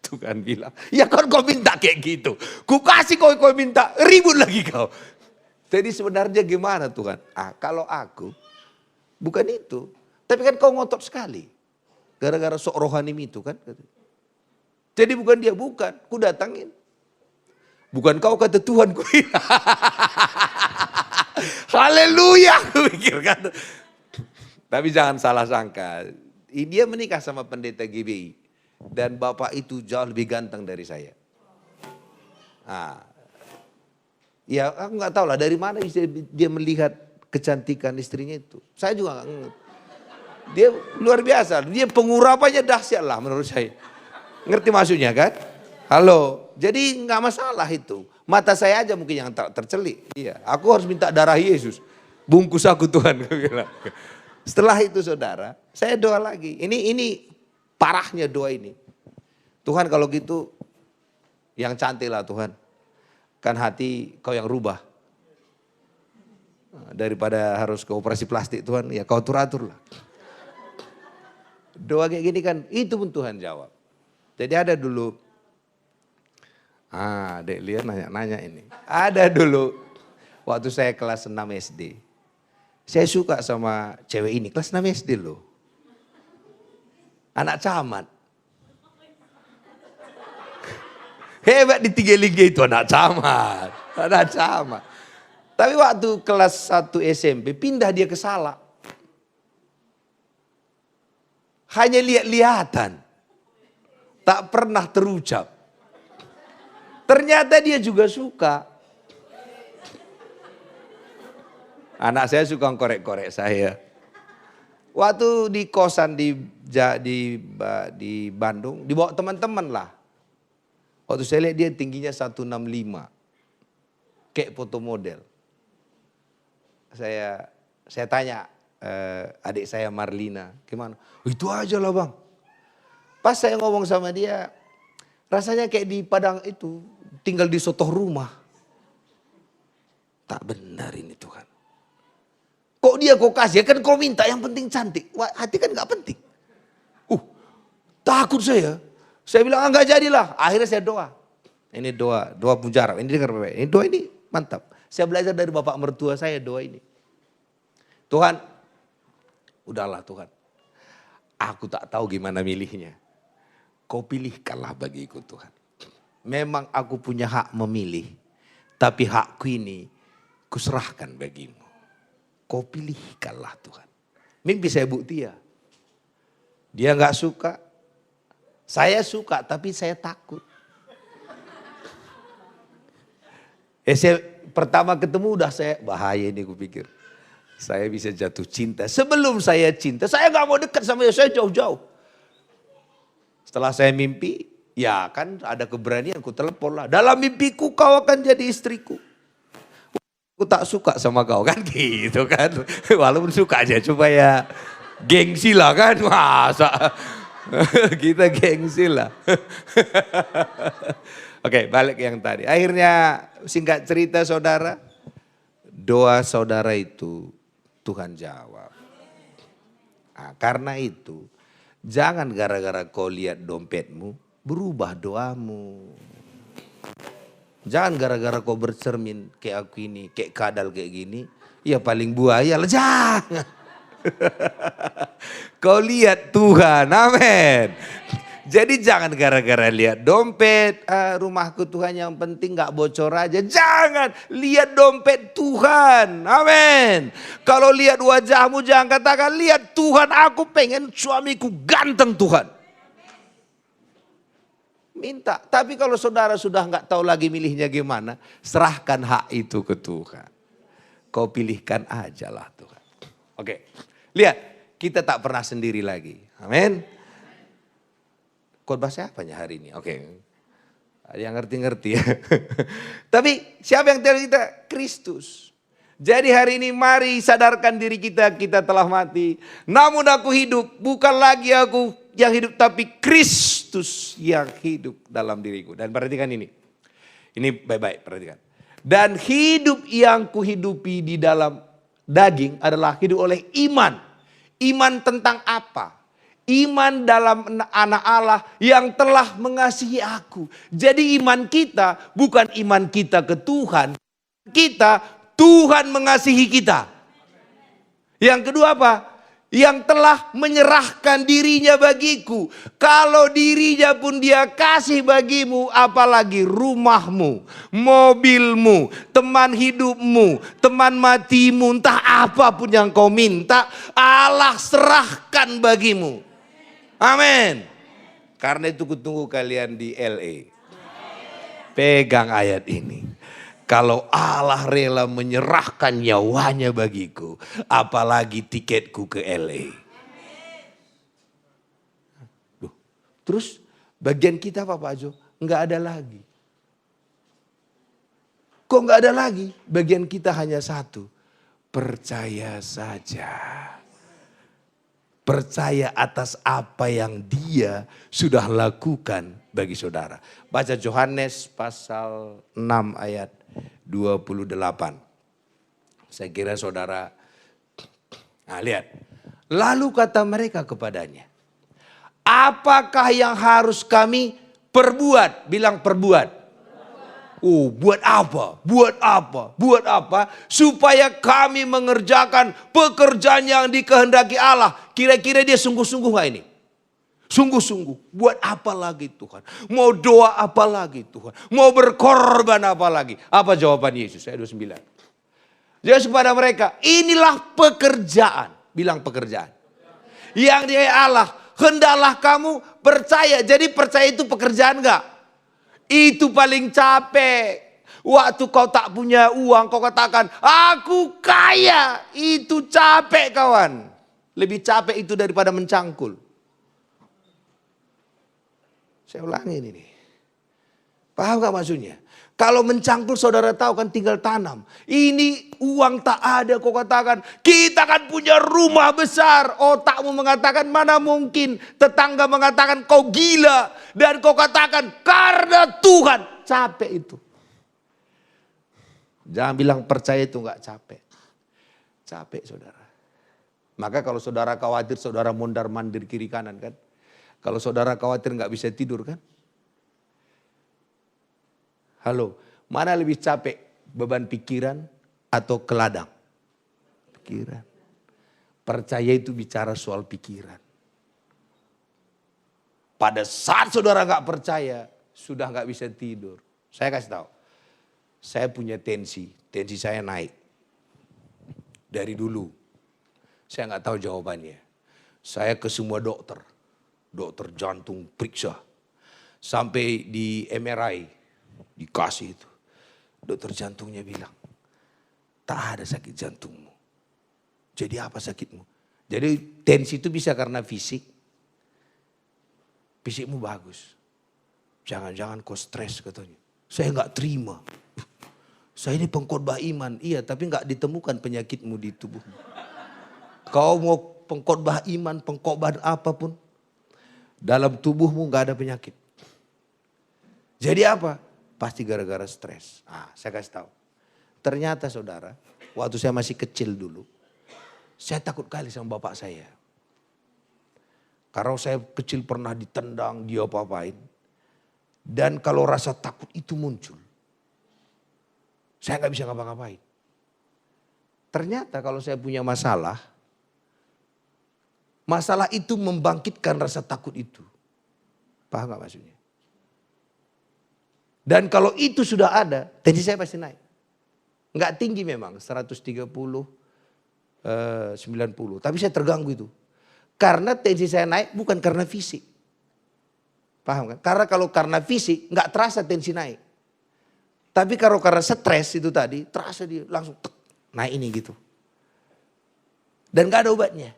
Tuhan bilang, ya kau minta kayak gitu. Ku kasih kau minta, ribut lagi kau. Jadi sebenarnya gimana Tuhan? Kalau aku, bukan itu. Tapi kan kau ngotot sekali. Gara-gara sok rohani itu kan. Jadi bukan dia, bukan. Ku datangin. Bukan kau kata Tuhan, ku bilang. Haleluya, aku pikirkan. Tapi jangan salah sangka. Dia menikah sama pendeta GBI. Dan bapak itu jauh lebih ganteng dari saya. Ya aku gak tahu lah dari mana dia melihat kecantikan istrinya itu. Saya juga gak ngerti. Dia luar biasa. Dia pengurapannya dahsyat lah menurut saya. Ngerti maksudnya kan? Halo. Jadi gak masalah itu. Mata saya aja mungkin yang tercelik. Iya, aku harus minta darah Yesus. Bungkus aku Tuhan. Setelah itu saudara, saya doa lagi. Ini parahnya doa ini. Tuhan kalau gitu, yang cantik lah Tuhan. Kan hati kau yang rubah. Daripada harus ke operasi plastik Tuhan, ya kau atur lah. Doa kayak gini kan, itu pun Tuhan jawab. Jadi ada dulu. Dek Lia nanya ini. Ada dulu waktu saya kelas 6 SD. Saya suka sama cewek ini, kelas 6 SD loh. Anak camat. Hebat di Tiga Liga itu anak camat. Anak camat. Tapi waktu kelas 1 SMP pindah dia ke Salak. Hanya lihat-lihatan. Tak pernah terucap. Ternyata dia juga suka. Anak saya suka korek-korek saya. Waktu di kosan di Bandung, dibawa teman-teman lah. Waktu saya lihat dia tingginya 165. Kayak foto model. Saya tanya adik saya Marlina, gimana? Itu aja lah bang. Pas saya ngomong sama dia, rasanya kayak di Padang itu, tinggal di sotoh rumah. Tak benar ini Tuhan. Kok dia kau kasih, kan kau minta yang penting cantik. Wah, hati kan gak penting. Takut saya. Saya bilang enggak jadilah. Akhirnya saya doa. Ini doa mujarab. Ini dengar Bapak. Ini doa ini mantap. Saya belajar dari bapak mertua saya doa ini. Tuhan, udahlah Tuhan. Aku tak tahu gimana milihnya. Kau pilihkanlah bagiku Tuhan. Memang aku punya hak memilih. Tapi hakku ini kuserahkan bagimu. Kau pilihkanlah Tuhan. Mimpi saya bukti ya. Dia gak suka. Saya suka tapi saya takut. Saya pertama ketemu udah saya bahaya ini kupikir. Saya bisa jatuh cinta. Sebelum saya cinta saya gak mau dekat sama dia. Saya jauh-jauh. Setelah saya mimpi, ya kan ada keberanian, ku telepon lah. Dalam mimpiku kau akan jadi istriku. Aku tak suka sama kau kan gitu kan. Walaupun suka aja coba ya gengsi lah kan. Masa kita gengsi lah. Oke, balik yang tadi. Akhirnya singkat cerita saudara, doa saudara itu Tuhan jawab. Nah, karena itu jangan gara-gara kau lihat dompetmu berubah doamu. Jangan gara-gara kau bercermin kayak aku ini, kayak kadal kayak gini. Ya paling buaya lah, jangan. Kau lihat Tuhan, amin. Jadi jangan gara-gara lihat dompet, rumahku Tuhan yang penting gak bocor aja. Jangan, lihat dompet Tuhan, amin. Kalau lihat wajahmu jangan katakan, lihat Tuhan aku pengen suamiku ganteng Tuhan. Minta, tapi kalau saudara sudah gak tahu lagi milihnya gimana, serahkan hak itu ke Tuhan. Kau pilihkan aja lah Tuhan. Oke, lihat kita tak pernah sendiri lagi, amin. Khotbah siapanya hari ini? Oke. Ada yang ngerti-ngerti ya. Tapi siapa yang tahu kita? Kristus. Jadi hari ini mari sadarkan diri kita, kita telah mati. Namun aku hidup, bukan lagi aku yang hidup tapi Kristus yang hidup dalam diriku. Dan perhatikan ini. Ini baik-baik perhatikan. Dan hidup yang kuhidupi di dalam daging adalah hidup oleh iman. Iman tentang apa? Iman dalam anak Allah yang telah mengasihi aku. Jadi iman kita bukan iman kita ke Tuhan. Kita, Tuhan mengasihi kita. Yang kedua apa? Yang telah menyerahkan dirinya bagiku. Kalau dirinya pun dia kasih bagimu, apalagi rumahmu, mobilmu, teman hidupmu, teman matimu, entah apapun yang kau minta, Allah serahkan bagimu. Amin. Karena itu kutunggu kalian di LA. Pegang ayat ini. Kalau Allah rela menyerahkan nyawanya bagiku, apalagi tiketku ke LA. Terus bagian kita apa Pak Jo? Enggak ada lagi. Kok enggak ada lagi? Bagian kita hanya satu. Percaya saja. Percaya atas apa yang dia sudah lakukan bagi saudara. Baca Yohanes pasal 6 ayat 28. Saya kira saudara, nah lihat. Lalu kata mereka kepadanya, apakah yang harus kami perbuat? Bilang perbuat. Oh, buat apa? Buat apa? Buat apa? Supaya kami mengerjakan pekerjaan yang dikehendaki Allah. Kira-kira dia sungguh-sungguh gak ini? Sungguh-sungguh. Buat apa lagi Tuhan? Mau doa apa lagi Tuhan? Mau berkorban apa lagi? Apa jawaban Yesus? Ayat 29. Yesus kepada mereka, inilah pekerjaan. Bilang pekerjaan. Yang dia Allah, hendaklah kamu percaya. Jadi percaya itu pekerjaan gak? Itu paling capek. Waktu kau tak punya uang, kau katakan, aku kaya. Itu capek kawan. Lebih capek itu daripada mencangkul. Saya ulangi ini. Paham gak maksudnya? Kalau mencangkul saudara tahu kan tinggal tanam. Ini uang tak ada kau katakan. Kita kan punya rumah besar. Otakmu mengatakan mana mungkin. Tetangga mengatakan kau gila. Dan kau katakan karena Tuhan. Capek itu. Jangan bilang percaya itu gak capek. Capek saudara. Maka kalau saudara khawatir saudara mondar-mandir kiri kanan kan. Kalau saudara khawatir gak bisa tidur kan. Halo, mana lebih capek? Beban pikiran atau ke ladang? Pikiran. Percaya itu bicara soal pikiran. Pada saat saudara gak percaya, sudah gak bisa tidur. Saya kasih tahu, saya punya tensi saya naik. Dari dulu, saya gak tahu jawabannya. Saya ke semua dokter jantung periksa. Sampai di MRI. Dikasih itu. Dokter jantungnya bilang, tak ada sakit jantungmu. Jadi apa sakitmu? Jadi tensi itu bisa karena fisik. fisikmu bagus. Jangan-jangan kau stres katanya. Saya nggak terima. Saya ini pengkhotbah iman. Iya, tapi nggak ditemukan penyakitmu di tubuhmu. Kau mau pengkhotbah iman, pengkhotbah apapun. Dalam tubuhmu nggak ada penyakit. Jadi apa? Pasti gara-gara stres. Saya kasih tahu. Ternyata saudara, waktu saya masih kecil dulu. Saya takut kali sama bapak saya. Karena saya kecil pernah ditendang, dia apa-apain. Dan kalau rasa takut itu muncul. Saya nggak bisa ngapa-ngapain. Ternyata kalau saya punya masalah. Masalah itu membangkitkan rasa takut itu. Paham gak maksudnya? Dan kalau itu sudah ada, tensi saya pasti naik. Nggak tinggi memang, 130, 90. Tapi saya terganggu itu. Karena tensi saya naik bukan karena fisik. Paham kan? Karena kalau karena fisik nggak terasa tensi naik. Tapi kalau karena stres itu tadi, terasa dia langsung naik ini gitu. Dan gak ada obatnya.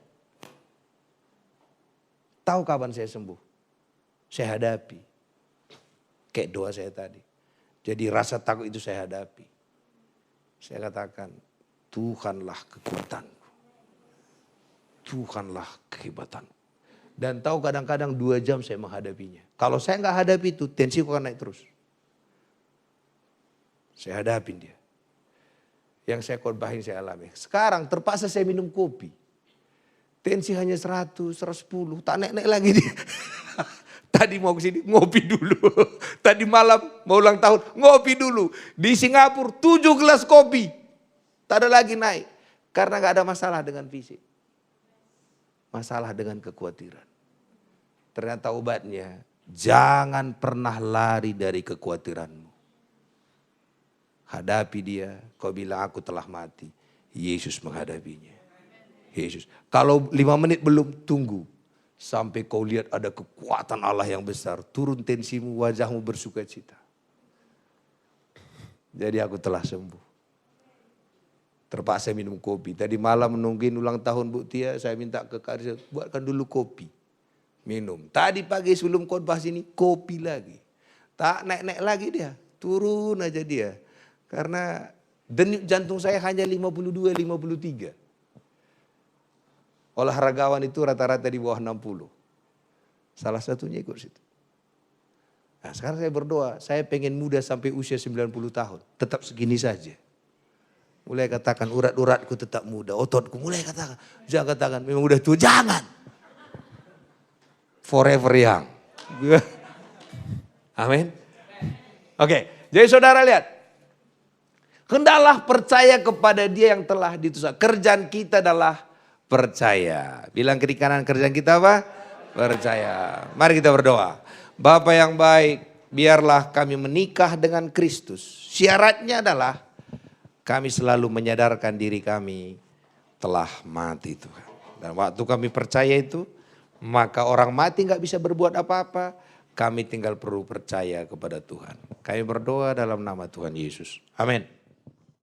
Tahu kapan saya sembuh? Saya hadapi. Kayak doa saya tadi. Jadi rasa takut itu saya hadapi. Saya katakan, Tuhanlah kekuatanku. Tuhanlah kehebatanku. Dan tahu kadang-kadang 2 jam saya menghadapinya. Kalau saya gak hadapi itu, tensiku akan naik terus. Saya hadapin dia. Yang saya khotbahin saya alami. Sekarang terpaksa saya minum kopi. Tensi hanya 100, 110. Tak naik-naik lagi dia. Tadi mau ke sini ngopi dulu. Tadi malam mau ulang tahun ngopi dulu. Di Singapura 7 gelas kopi. Tak ada lagi naik. Karena gak ada masalah dengan fisik. Masalah dengan kekhawatiran. Ternyata obatnya. Jangan pernah lari dari kekhawatiranmu. Hadapi dia, kau bilang aku telah mati. Yesus menghadapinya. Yesus. Kalau 5 menit belum, tunggu. Sampai kau lihat ada kekuatan Allah yang besar. Turun tensimu, wajahmu bersuka cita. Jadi aku telah sembuh. Terpaksa minum kopi. Tadi malam menungguin ulang tahun Bu Tia, saya minta ke Karisa, buatkan dulu kopi. Minum. Tadi pagi sebelum khotbah sini, kopi lagi. Tak naik-naik lagi dia. Turun aja dia. Karena denyut jantung saya hanya 52, 53. Olahragawan itu rata-rata di bawah 60. Salah satunya ikut situ. Nah sekarang saya berdoa, saya pengen muda sampai usia 90 tahun. Tetap segini saja. Mulai katakan urat-uratku tetap muda, ototku mulai katakan. Jangan katakan memang udah tua, jangan. Forever young. Amin. Oke, jadi saudara lihat. Hendaklah percaya kepada dia yang telah diutus. Kerjaan kita adalah percaya. Bilang kiri kanan, kerjaan kita apa? Percaya. Mari kita berdoa. Bapa yang baik, biarlah kami menikah dengan Kristus. Syaratnya adalah kami selalu menyadarkan diri kami telah mati Tuhan. Dan waktu kami percaya itu, maka orang mati gak bisa berbuat apa-apa. Kami tinggal perlu percaya kepada Tuhan. Kami berdoa dalam nama Tuhan Yesus. Amin.